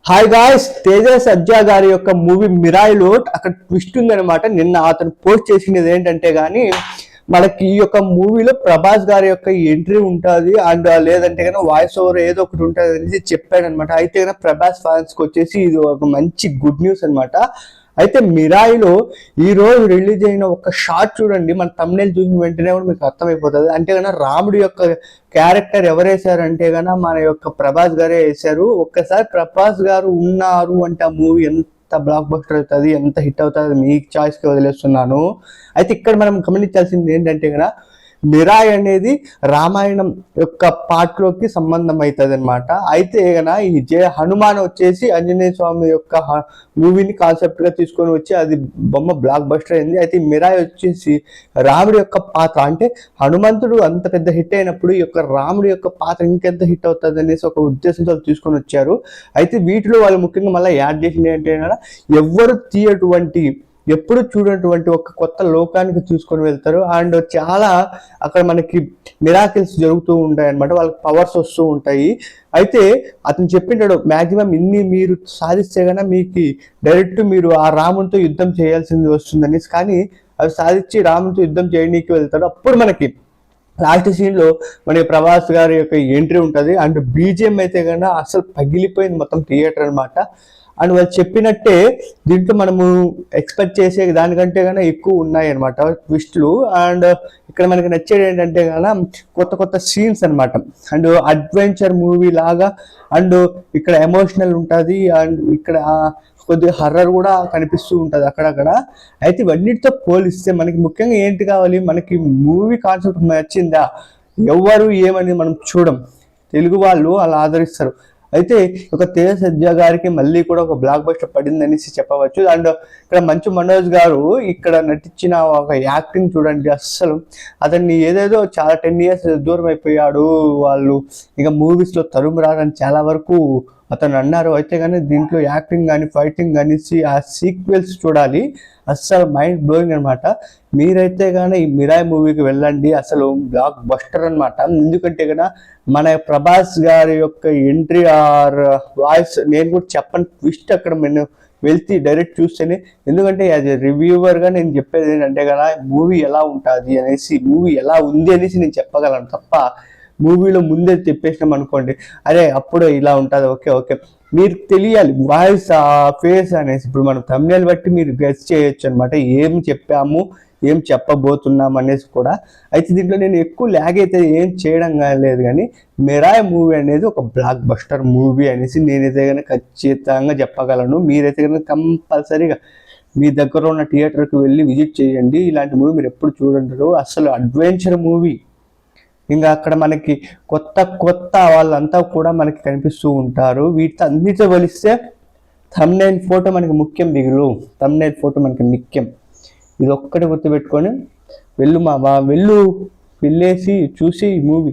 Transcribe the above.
Hi guys, Teja సజ్జా గారి యొక్క movie మిరాయిలో అక్కడ ట్విస్ట్ ఉందనమాట. నిన్న అతను పోస్ట్ చేసినది ఏంటంటే గానీ మనకి ఈ యొక్క మూవీలో ప్రభాస్ గారి యొక్క ఎంట్రీ ఉంటుంది అండ్ లేదంటే కనుక వాయిస్ ఓవర్ ఏదో ఒకటి ఉంటుంది అనేది చెప్పాడు అనమాట. అయితే కనుక ప్రభాస్ ఫ్యాన్స్ కి వచ్చేసి ఇది ఒక మంచి గుడ్ న్యూస్ అనమాట. అయితే మిరాయిలో ఈ రోజు రిలీజ్ అయిన ఒక షార్ట్ చూడండి, మన తమ్నెల్ చూసిన వెంటనే కూడా మీకు అర్థమైపోతుంది. అంటే కన్నా రాముడి యొక్క క్యారెక్టర్ ఎవరు వేశారంటే కన్నా మన యొక్క ప్రభాస్ గారే వేశారు. ఒక్కసారి ప్రభాస్ గారు ఉన్నారు అంటే ఆ మూవీ ఎంత బ్లాక్ బస్టర్ అవుతుంది, ఎంత హిట్ అవుతుంది మీ చాయిస్కి వదిలేస్తున్నాను. అయితే ఇక్కడ మనం గమనించాల్సింది ఏంటంటే కన్నా మిరాయ్ అనేది రామాయణం యొక్క పార్ట్లోకి సంబంధం అవుతుంది అనమాట. అయితే కనుక ఈ హనుమాన్ వచ్చేసి ఆంజనేయ స్వామి యొక్క మూవీని కాన్సెప్ట్ గా తీసుకొని వచ్చి అది బొమ్మ బ్లాక్ బస్టర్ అయింది. అయితే మిరాయ్ వచ్చేసి రాముడి యొక్క పాత్ర, అంటే హనుమంతుడు అంత పెద్ద హిట్ అయినప్పుడు ఈ యొక్క రాముడి యొక్క పాత్ర ఇంకెంత హిట్ అవుతుంది అనేసి ఒక ఉద్దేశంతో తీసుకొని వచ్చారు. అయితే వీటిలో వాళ్ళు ముఖ్యంగా మళ్ళీ యాడ్ చేసింది ఏంటంటే ఎవ్వరు తీయటువంటి ఎప్పుడు చూడటువంటి ఒక కొత్త లోకానికి తీసుకొని వెళ్తారు. అండ్ చాలా అక్కడ మనకి మిరాకిల్స్ జరుగుతూ ఉంటాయి అనమాట, వాళ్ళకి పవర్స్ వస్తూ ఉంటాయి. అయితే అతను చెప్పింటాడు మ్యాక్సిమం ఇన్ని మీరు సాధిస్తే కన్నా మీకు డైరెక్ట్ మీరు ఆ రామునితో యుద్ధం చేయాల్సింది వస్తుందని, కానీ అవి సాధించి రామునితో యుద్ధం చేయడానికి వెళ్తాడు. అప్పుడు మనకి లాస్ట్ సీన్ లో మన ప్రభాస్ గారి యొక్క ఎంట్రీ ఉంటుంది. అండ్ బీజిఎం అయితే కన్నా అసలు పగిలిపోయింది మొత్తం థియేటర్ అనమాట. అండ్ వాళ్ళు చెప్పినట్టే దీంట్లో మనము ఎక్స్పెక్ట్ చేసే దానికంటే కన్నా ఎక్కువ ఉన్నాయి అనమాట ట్విస్ట్లు. అండ్ ఇక్కడ మనకి నచ్చేది ఏంటంటే కన్నా కొత్త కొత్త సీన్స్ అనమాట. అండ్ అడ్వెంచర్ మూవీ లాగా అండ్ ఇక్కడ ఎమోషనల్ ఉంటుంది అండ్ ఇక్కడ కొద్దిగా హర్రర్ కూడా కనిపిస్తూ ఉంటుంది అక్కడక్కడ. అయితే ఇవన్నిటితో పోలిస్తే మనకి ముఖ్యంగా ఏంటి కావాలి, మనకి మూవీ కాన్సెప్ట్ నచ్చిందా, ఎవరు ఏమని మనం చూడం, తెలుగు వాళ్ళు అలా ఆదరిస్తారు. అయితే ఒక తేజ సజ్జా గారికి మళ్ళీ కూడా ఒక బ్లాక్ బస్టర్ పడింది అనేసి చెప్పవచ్చు. అండ్ ఇక్కడ మంచు మనోజ్ గారు ఇక్కడ నటించిన ఒక యాక్టింగ్ చూడండి, అస్సలు అతన్ని ఏదేదో చాలా 10 years దూరం అయిపోయాడు, వాళ్ళు ఇక మూవీస్ లో తరుము రారని చాలా వరకు అతను అన్నారు. అయితే కానీ దీంట్లో యాక్టింగ్ కానీ ఫైటింగ్ కానీ ఆ సీక్వెల్స్ చూడాలి, అస్సలు మైండ్ బ్లోయింగ్ అనమాట. మీరైతే కానీ ఈ మిరాయ్ మూవీకి వెళ్ళండి, అసలు బ్లాక్ బస్టర్ అనమాట. ఎందుకంటే కదా మన ప్రభాస్ గారి యొక్క ఎంట్రీ ఆర్ వాయిస్ నేను కూడా చెప్పని ట్విస్ట్ అక్కడ నేను వెళ్తే డైరెక్ట్ చూస్తేనే, ఎందుకంటే యాజ్ ఎ రివ్యూవర్గా నేను చెప్పేది ఏంటంటే కదా మూవీ ఎలా ఉంటుంది అనేసి, మూవీ ఎలా ఉంది అనేసి నేను చెప్పగలను తప్ప మూవీలో ముందే చెప్పేసినాం అనుకోండి అరే అప్పుడు ఇలా ఉంటుంది ఓకే ఓకే మీరు తెలియాలి వాయిస్ ఆ ఫేస్ అనేసి. ఇప్పుడు మనం thumbnail బట్టి మీరు గెస్ చేయొచ్చు అనమాట ఏం చెప్పాము ఏం చెప్పబోతున్నాం అనేసి కూడా. అయితే దీంట్లో నేను ఎక్కువ ల్యాగ్ అయితే ఏం చేయడం లేదు, కానీ మిరాయ్ మూవీ అనేది ఒక బ్లాక్ బస్టర్ మూవీ అనేసి నేనైతే కనుక ఖచ్చితంగా చెప్పగలను. మీరైతే కనుక కంపల్సరీగా మీ దగ్గర ఉన్న థియేటర్కి వెళ్ళి విజిట్ చేయండి. ఇలాంటి మూవీ మీరు ఎప్పుడు చూడంటారు, అసలు అడ్వెంచర్ మూవీ. ఇంకా అక్కడ మనకి కొత్త కొత్త వాళ్ళంతా కూడా మనకి కనిపిస్తూ ఉంటారు. వీటితో అన్నిటితో పోలిస్తే thumbnail ఫోటో మనకి ముఖ్యం, బిగులు thumbnail ఫోటో మనకి ముఖ్యం. ఇది ఒక్కటి గుర్తుపెట్టుకొని వెళ్ళేసి చూసి మూవీ